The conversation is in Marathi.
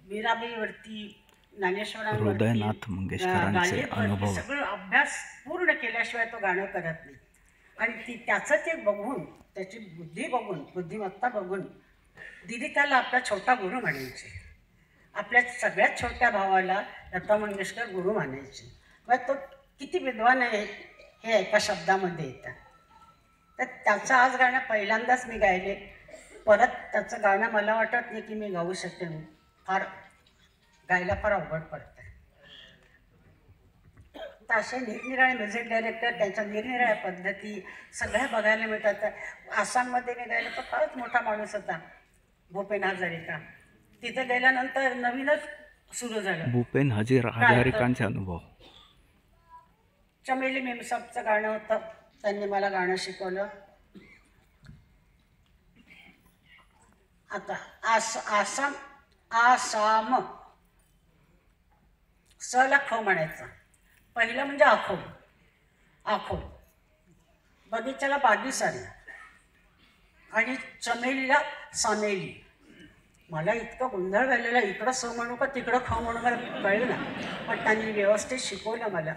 मीराबाईवरती, ज्ञानेश्वरांवरती, हृदयनाथ मंगेशकरांचे अनुभव. सगळं अभ्यास पूर्ण केल्याशिवाय तो गाणं करत नाही. आणि त्याचं ते बघून, त्याची बुद्धी बघून, बुद्धिमत्ता बघून दिदी त्याला आपला छोटा गुरु म्हणायची. आपल्या सगळ्यात छोट्या भावाला लता मंगेशकर गुरु म्हणायची. मग तो किती विद्वान आहे हे एका शब्दामध्ये येतं. तर त्याचं आज गाणं पहिल्यांदाच मी गायले. परत त्याचं गाणं मला वाटत नाही की मी गाऊ शकेन. फार गायला फार अवघड पडतं. तर असे निरनिराळे म्युझिक डायरेक्टर, त्यांच्या निरनिराळ्या पद्धती सगळ्या बघायला मिळतात. आसाममध्ये मी गायला तर फारच मोठा माणूस होता, भूपेन हजारिका. तिथे गेल्यानंतर नवीनच सुरू झालं भूपेन हजारिकांचे अनुभव. चमेली मेमसाबचं गाणं होतं, त्यांनी मला गाणं शिकवलं. आता आसाम सला ख म्हणायचं. पहिलं म्हणजे आखो, बगीच्याला बागीसारी आणि चमेलीला सामेली. मला इतकं गोंधळ झालेला, इकडं स म्हणू का तिकडं ख म्हणू मला कळलं ना, पण त्यांनी व्यवस्थित शिकवलं मला.